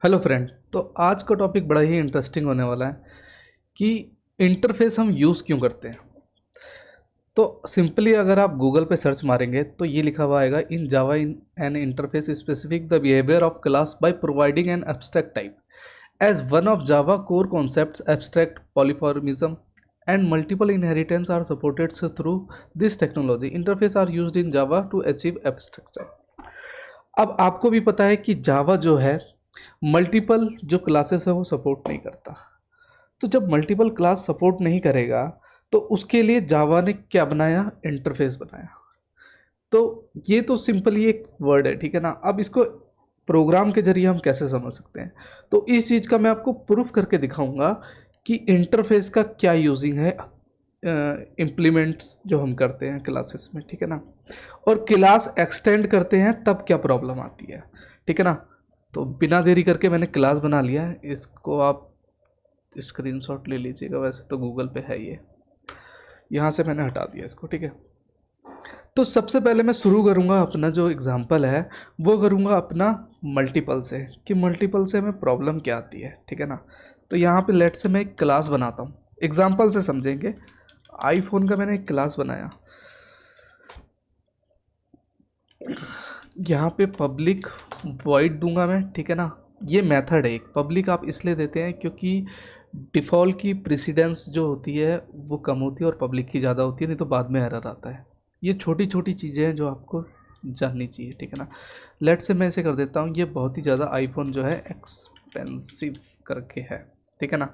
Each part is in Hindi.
Hello friend. तो आज का टॉपिक बड़ा ही इंटरेस्टिंग होने वाला है कि इंटरफेस हम यूज़ क्यों करते हैं। तो सिंपली अगर आप गूगल पे सर्च मारेंगे तो ये लिखा हुआ आएगा, in Java in an interface specific the behaviour of class by providing an abstract type as one of Java core concepts abstract polymorphism and multiple inheritance are supported through this technology interface are used in Java to achieve abstract. अब आपको भी पता है कि जावा जो है मल्टीपल जो क्लासेस है वो सपोर्ट नहीं करता। तो जब मल्टीपल क्लास सपोर्ट नहीं करेगा तो उसके लिए जावा ने क्या बनाया, इंटरफेस बनाया। तो ये तो सिंपली एक वर्ड है, ठीक है ना। अब इसको प्रोग्राम के जरिए हम कैसे समझ सकते हैं, तो इस चीज़ का मैं आपको प्रूफ करके दिखाऊंगा कि इंटरफेस का क्या यूजिंग है इम्प्लीमेंट्स जो हम करते हैं क्लासेस में, ठीक है ना। और क्लास एक्सटेंड करते हैं तब क्या प्रॉब्लम आती है, ठीक है ना। तो बिना देरी करके मैंने क्लास बना लिया है, इसको आप स्क्रीनशॉट ले लीजिएगा। वैसे तो गूगल पे है ये, यहाँ से मैंने हटा दिया इसको, ठीक है। तो सबसे पहले मैं शुरू करूँगा अपना जो एग्जांपल है वो करूँगा अपना मल्टीपल से, कि मल्टीपल से हमें प्रॉब्लम क्या आती है, ठीक है ना। तो यहाँ पे लेट से मैं एक क्लास बनाता हूँ, एग्जांपल से समझेंगे। आईफोन का मैंने एक क्लास बनाया, यहाँ पे पब्लिक वॉइड दूंगा मैं, ठीक है ना। ये मेथड है एक, पब्लिक आप इसलिए देते हैं क्योंकि डिफ़ॉल्ट की प्रेसिडेंस जो होती है वो कम होती है और पब्लिक की ज़्यादा होती है, नहीं तो बाद में एरर आता है। ये छोटी छोटी चीज़ें हैं जो आपको जाननी चाहिए, ठीक है ना। लेट से मैं इसे कर देता हूँ, ये बहुत ही ज़्यादा आईफोन जो है एक्सपेंसिव करके है, ठीक है ना।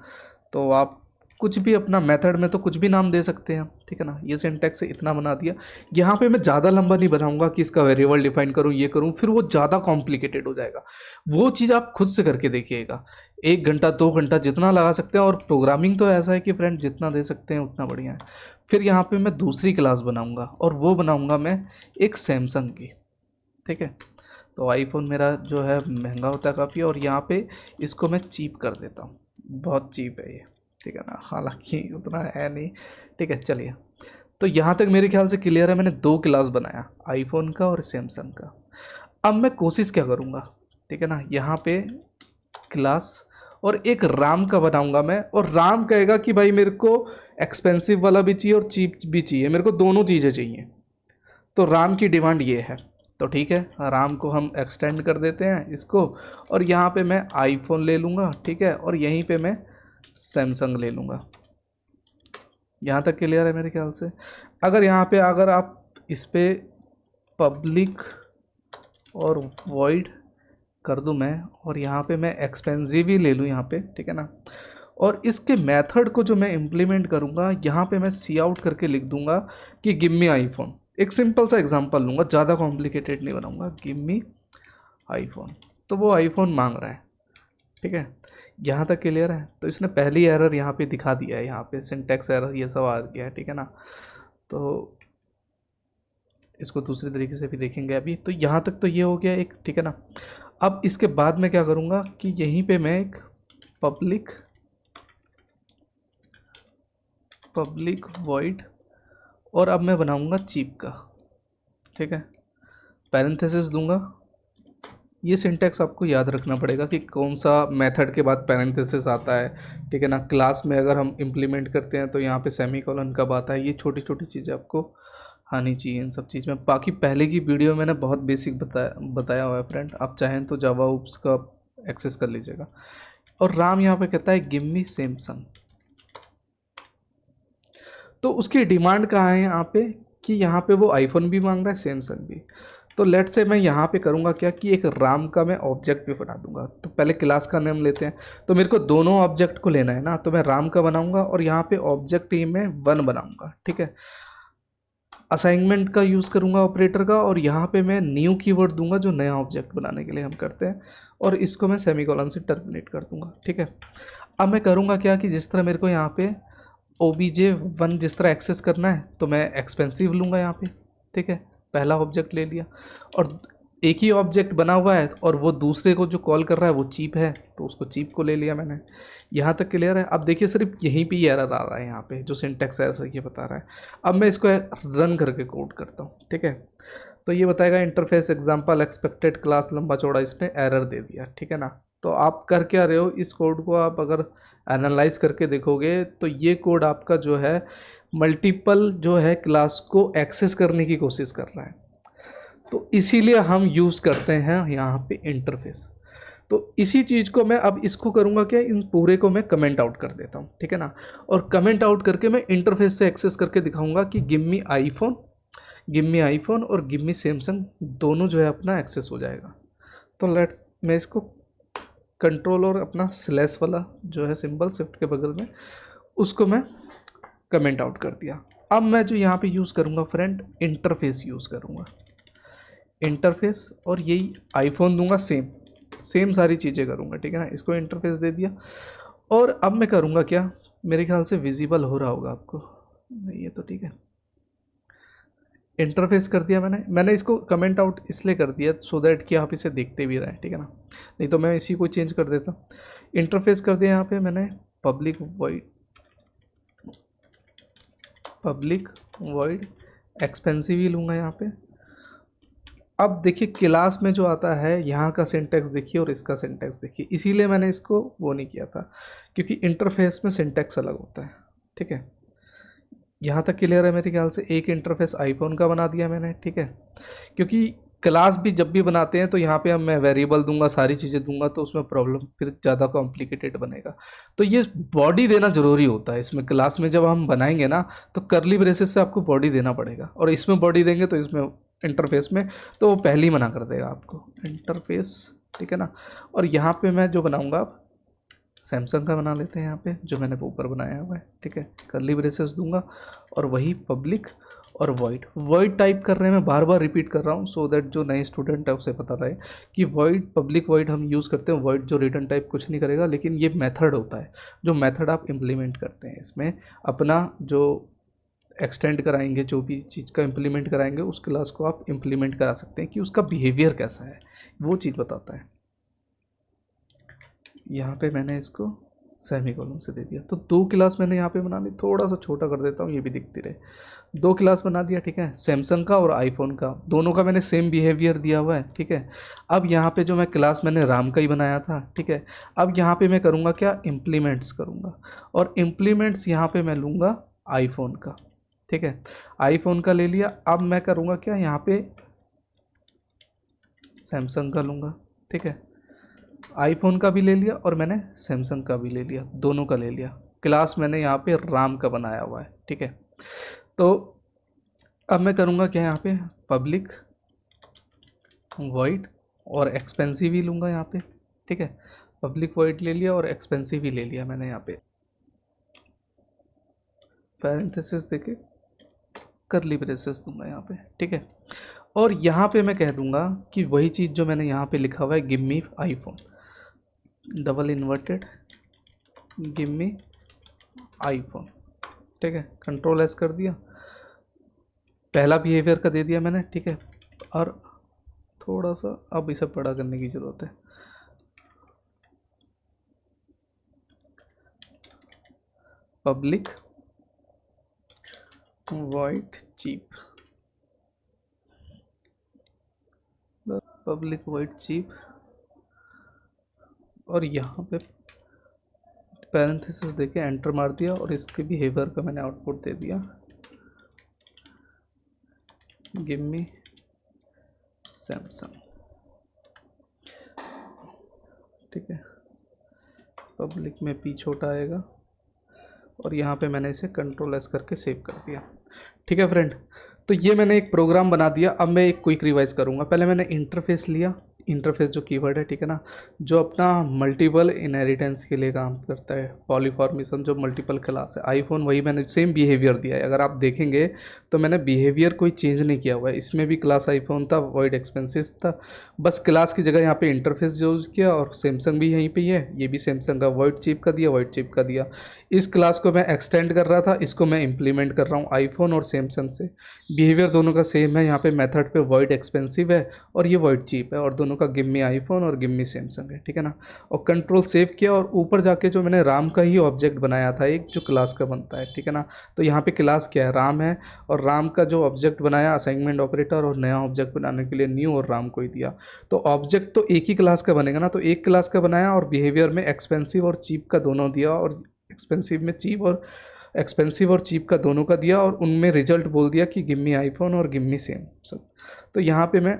तो आप कुछ भी अपना मेथड में तो कुछ भी नाम दे सकते हैं, ठीक है ना। ये सिंटैक्स से इतना बना दिया। यहाँ पे मैं ज़्यादा लंबा नहीं बनाऊंगा कि इसका वेरिएबल डिफाइन करूँ, ये करूँ, फिर वो ज़्यादा कॉम्प्लिकेटेड हो जाएगा। वो चीज़ आप खुद से करके देखिएगा, 1 घंटा 2 घंटा जितना लगा सकते हैं। और प्रोग्रामिंग तो ऐसा है कि फ्रेंड जितना दे सकते हैं उतना बढ़िया है। फिर यहाँ पे मैं दूसरी क्लास बनाऊंगा और वो बनाऊंगा मैं एक सैमसंग की, ठीक है। तो आईफोन मेरा जो है महंगा होता है काफ़ी, और यहाँ पे इसको मैं चीप कर देता हूँ, बहुत चीप है ये, ठीक है ना। हालांकि उतना है नहीं, ठीक है। चलिए, तो यहाँ तक मेरे ख्याल से क्लियर है। मैंने दो क्लास बनाया, आईफोन का और सैमसंग का। अब मैं कोशिश क्या करूँगा, ठीक है ना। यहाँ पे क्लास और एक राम का बनाऊंगा मैं, और राम कहेगा कि भाई मेरे को एक्सपेंसिव वाला भी चाहिए और चीप भी चाहिए, मेरे को दोनों चीज़ें चाहिए। तो राम की डिमांड ये है, तो ठीक है, राम को हम एक्सटेंड कर देते हैं इसको, और यहाँ पे मैं आईफोन ले लूँगा, ठीक है, और यहीं पे मैं सैमसंग ले लूँगा। यहाँ तक क्लियर है मेरे ख्याल से। अगर यहाँ पे अगर आप इस पे पब्लिक और वॉइड कर दूँ मैं, और यहाँ पे मैं एक्सपेंसिव ही ले लूँ यहाँ पे, ठीक है ना। और इसके मेथड को जो मैं इम्प्लीमेंट करूँगा, यहाँ पे मैं सी आउट करके लिख दूँगा कि गिव मी आईफोन। एक सिंपल सा एग्जांपल लूँगा, ज़्यादा कॉम्प्लिकेटेड नहीं बनाऊँगा, गिव मी आईफोन। तो वो आईफोन मांग रहा है, ठीक है। यहाँ तक क्लियर है। तो इसने पहली एरर यहाँ पे दिखा दिया है, यहाँ पे सिंटैक्स एरर ये सब आ गया है, ठीक है ना। तो इसको दूसरी तरीके से भी देखेंगे अभी। तो यहाँ तक तो ये हो गया एक, ठीक है ना। अब इसके बाद मैं क्या करूँगा कि यहीं पे मैं एक पब्लिक पब्लिक वॉइड, और अब मैं बनाऊँगा चीप का, ठीक है, पैरेंथेसिस दूंगा। ये सिंटैक्स आपको याद रखना पड़ेगा कि कौन सा मेथड के बाद पैरेंथेसिस आता है, ठीक है ना। क्लास में अगर हम इम्प्लीमेंट करते हैं तो यहाँ पे सेमीकोलन कब आता है, ये छोटी छोटी चीज़ें आपको आनी चाहिए इन सब चीज़ में। बाकी पहले की वीडियो में मैंने बहुत बेसिक बताया हुआ है फ्रेंड, आप चाहें तो जावा उप्स का एक्सेस कर लीजिएगा। और राम यहाँ पे कहता है गिव मी सैमसंग। तो उसकी डिमांड कहाँ है यहाँ पे, कि यहाँ पे वो आईफोन भी मांग रहा है, सैमसंग भी। तो लेट से मैं यहाँ पे करूँगा क्या कि एक राम का मैं ऑब्जेक्ट भी बना दूंगा। तो पहले क्लास का नेम लेते हैं, तो मेरे को दोनों ऑब्जेक्ट को लेना है ना, तो मैं राम का बनाऊंगा और यहाँ पे ऑब्जेक्ट ही मैं वन बनाऊंगा, ठीक है। असाइनमेंट का यूज़ करूँगा ऑपरेटर का, और यहाँ पे मैं न्यू कीवर्ड दूंगा जो नया ऑब्जेक्ट बनाने के लिए हम करते हैं, और इसको मैं सेमीकोलन से टर्मिनेट कर दूंगा, ठीक है। अब मैं करूँगा क्या कि जिस तरह मेरे को यहाँ पे OBJ1 जिस तरह एक्सेस करना है, तो मैं एक्सपेंसिव लूँगा यहाँ पे, ठीक है। पहला ऑब्जेक्ट ले लिया, और एक ही ऑब्जेक्ट बना हुआ है और वो दूसरे को जो कॉल कर रहा है वो चीप है, तो उसको चीप को ले लिया मैंने। यहाँ तक क्लियर है। अब देखिए सिर्फ यहीं पे ही एरर आ रहा है, यहाँ पे जो सिंटैक्स एरर ये बता रहा है। अब मैं इसको रन करके कोड करता हूँ, ठीक है। तो ये बताएगा इंटरफेस एग्जांपल एक्सपेक्टेड क्लास लंबा चौड़ा, इसने एरर दे दिया, ठीक है ना। तो आप कर क्या रहे हो, इस कोड को आप अगर एनालाइज करके देखोगे तो ये कोड आपका जो है मल्टीपल जो है क्लास को एक्सेस करने की कोशिश कर रहा है। तो इसीलिए हम यूज़ करते हैं यहाँ पे इंटरफेस। तो इसी चीज़ को मैं अब इसको करूँगा क्या, इन पूरे को मैं कमेंट आउट कर देता हूँ, ठीक है ना। और कमेंट आउट करके मैं इंटरफेस से एक्सेस करके दिखाऊंगा कि गिव मी आईफोन और गिव मी सैमसंग दोनों जो है अपना एक्सेस हो जाएगा। तो लेट्स, मैं इसको कंट्रोल और अपना स्लैश वाला जो है सिंबल शिफ्ट के बगल में, उसको मैं कमेंट आउट कर दिया। अब मैं जो यहाँ पे यूज़ करूँगा फ्रेंड, इंटरफेस यूज़ करूँगा, इंटरफेस, और यही आईफोन दूंगा, सेम सारी चीज़ें करूँगा, ठीक है ना। इसको इंटरफेस दे दिया। और अब मैं करूँगा क्या, मेरे ख्याल से विजिबल हो रहा होगा आपको, नहीं ये तो ठीक है। इंटरफेस कर दिया मैंने इसको कमेंट आउट इसलिए कर दिया सो दैट कि आप इसे देखते भी रहें, ठीक है ना। नहीं तो मैं इसी को चेंज कर देता। इंटरफेस कर दिया यहाँ पे मैंने, पब्लिक वॉइड एक्सपेंसिव ही लूँगा यहाँ पे। अब देखिए क्लास में जो आता है यहाँ का सिंटैक्स देखिए और इसका सिंटैक्स देखिए, इसीलिए मैंने इसको वो नहीं किया था, क्योंकि इंटरफेस में सिंटैक्स अलग होता है, ठीक है। यहाँ तक क्लियर है मेरे ख्याल से। एक इंटरफेस आईफोन का बना दिया मैंने, ठीक है, क्योंकि क्लास भी जब भी बनाते हैं तो यहाँ पे अब मैं वेरिएबल दूंगा, सारी चीज़ें दूंगा, तो उसमें प्रॉब्लम फिर ज़्यादा कॉम्प्लिकेटेड बनेगा। तो ये बॉडी देना ज़रूरी होता है इसमें। क्लास में जब हम बनाएंगे ना तो करली ब्रेसेस से आपको बॉडी देना पड़ेगा, और इसमें बॉडी देंगे तो इसमें इंटरफेस में तो वो पहले ही मना कर देगा आपको, इंटरफेस, ठीक है ना। और यहाँ पे मैं जो बनाऊँगा, अब सैमसंग का बना लेते हैं यहाँ पे, जो मैंने ऊपर बनाया हुआ है, ठीक है। करली ब्रेसेस दूंगा और वही पब्लिक और वॉइड टाइप कर रहे हैं, मैं बार बार रिपीट कर रहा हूँ सो दैट जो नए स्टूडेंट है उसे पता रहे कि वॉइड, पब्लिक वॉइड हम यूज़ करते हैं। वॉइड जो रिटर्न टाइप कुछ नहीं करेगा, लेकिन ये मेथड होता है, जो मेथड आप इम्प्लीमेंट करते हैं इसमें, अपना जो एक्सटेंड कराएंगे, जो भी चीज़ का इम्प्लीमेंट कराएंगे उस क्लास को आप इम्प्लीमेंट करा सकते हैं कि उसका बिहेवियर कैसा है, वो चीज़ बताता है। यहाँ पे मैंने इसको सेमीकोलन से दे दिया। तो 2 क्लास मैंने यहाँ पे बना ली, थोड़ा सा छोटा कर देता हूँ ये भी दिखती रहे। 2 क्लास बना दिया, ठीक है, सैमसंग का और आईफोन का, दोनों का मैंने सेम बिहेवियर दिया हुआ है, ठीक है। अब यहाँ पे जो मैं क्लास मैंने राम का ही बनाया था, ठीक है। अब यहाँ पे मैं करूँगा क्या, इम्प्लीमेंट्स करूँगा, और इम्प्लीमेंट्स यहाँ पे मैं लूँगा आईफोन का, ठीक है। आईफोन का ले लिया। अब मैं करूँगा क्या, यहाँ पे सैमसंग का लूँगा, ठीक है। आईफोन का भी ले लिया और मैंने सैमसंग का भी ले लिया, दोनों का ले लिया। क्लास मैंने यहाँ पे राम का बनाया हुआ है, ठीक है। तो अब मैं करूँगा क्या, यहाँ पे पब्लिक वॉइड और एक्सपेंसिव ही लूँगा यहाँ पे, ठीक है। पब्लिक वॉइड ले लिया और एक्सपेंसिव ही ले लिया मैंने यहाँ पे, पैरेंथेसिस देके करली ब्रेसेस दूंगा यहाँ पे, ठीक है। और यहाँ पे मैं कह दूंगा कि वही चीज़ जो मैंने यहाँ पे लिखा हुआ है, give me iPhone, double inverted, give me iPhone, ठीक है। कंट्रोल एस कर दिया, पहला बिहेवियर का दे दिया मैंने, ठीक है। और थोड़ा सा अब इसे बड़ा करने की ज़रूरत है, public void cheap, public void cheap, और यहाँ पे पैरेंथेसिस देके एंटर मार दिया और इसके बिहेवियर का मैंने आउटपुट दे दिया, गिव मी सैमसंग, ठीक है। पब्लिक में पी छोटा आएगा और यहाँ पे मैंने इसे कंट्रोल एस करके सेव कर दिया, ठीक है फ्रेंड। तो ये मैंने एक प्रोग्राम बना दिया। अब मैं एक क्विक रिवाइज करूँगा। पहले मैंने इंटरफेस लिया, इंटरफेस जो कीवर्ड है, ठीक है ना, जो अपना मल्टीपल इनहेरिटेंस के लिए काम करता है, पॉलीफॉर्मिज्म जो मल्टीपल क्लास है। आईफोन वही मैंने सेम बिहेवियर दिया है, अगर आप देखेंगे तो मैंने बिहेवियर कोई चेंज नहीं किया हुआ है। इसमें भी क्लास आईफोन था, वॉइड एक्सपेंसिस था, बस क्लास की जगह यहाँ पे इंटरफेस यूज़ किया, और सैमसंग भी यहीं पे ही है, ये भी सैमसंग का वॉइड चिप का दिया, वॉइड चिप का दिया। इस क्लास को मैं एक्सटेंड कर रहा था, इसको मैं इम्प्लीमेंट कर रहा हूँ आईफोन और सैमसंग से। बिहेवियर दोनों का सेम है, यहाँ पे मेथड पे वॉइड एक्सपेंसिव है और ये वॉइड चीप है, और दोनों का गिव मी आईफोन और गिव मी सैमसंग है, ठीक है ना। और कंट्रोल सेव किया और ऊपर जाके जो मैंने राम का ही ऑब्जेक्ट बनाया था एक, जो क्लास का बनता है, ठीक है ना। तो यहाँ पे क्लास क्या है, राम है, और राम का जो ऑब्जेक्ट बनाया असाइनमेंट ऑपरेटर, और नया ऑब्जेक्ट बनाने के लिए न्यू और राम को ही दिया। तो ऑब्जेक्ट तो एक ही क्लास का बनेगा ना, तो एक क्लास का बनाया और बिहेवियर में एक्सपेंसिव और चीप का दोनों दिया, और एक्सपेंसिव और चीप का दोनों का दिया, और उनमें रिजल्ट बोल दिया कि गिव मी आईफोन और गिव मी सैमसंग। तो यहाँ पे मैं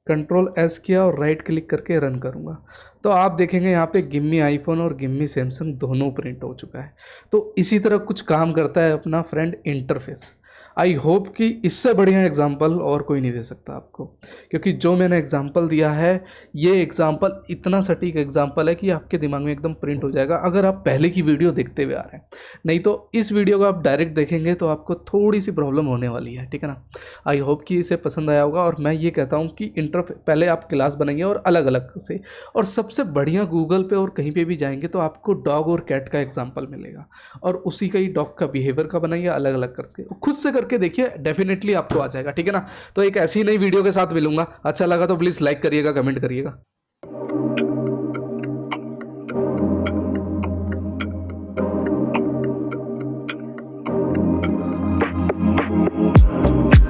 कंट्रोल एस किया और राइट क्लिक करके रन करूँगा, तो आप देखेंगे यहाँ पे गिव मी आईफोन और गिव मी सैमसंग दोनों प्रिंट हो चुका है। तो इसी तरह कुछ काम करता है अपना फ्रेंड इंटरफेस। आई होप कि इससे बढ़िया एग्जाम्पल और कोई नहीं दे सकता आपको, क्योंकि जो मैंने एग्जाम्पल दिया है ये एग्जाम्पल इतना सटीक एग्जाम्पल है कि आपके दिमाग में एकदम प्रिंट हो जाएगा अगर आप पहले की वीडियो देखते हुए आ रहे हैं। नहीं तो इस वीडियो को आप डायरेक्ट देखेंगे तो आपको थोड़ी सी प्रॉब्लम होने वाली है, ठीक है ना। आई होप कि इसे पसंद आया होगा, और मैं ये कहता हूँ कि पहले आप क्लास बनाइए और अलग अलग से, और सबसे बढ़िया गूगल पे और कहीं पे भी जाएंगे तो आपको डॉग और कैट का एग्जाम्पल मिलेगा, और उसी का ही डॉग का बिहेवियर का बनाइए अलग अलग करके, खुद से करके देखिए, डेफिनेटली आपको आ जाएगा, ठीक है ना। तो एक ऐसी नई वीडियो के साथ मिलूंगा, अच्छा लगा तो प्लीज़ लाइक करिएगा, कमेंट करिएगा।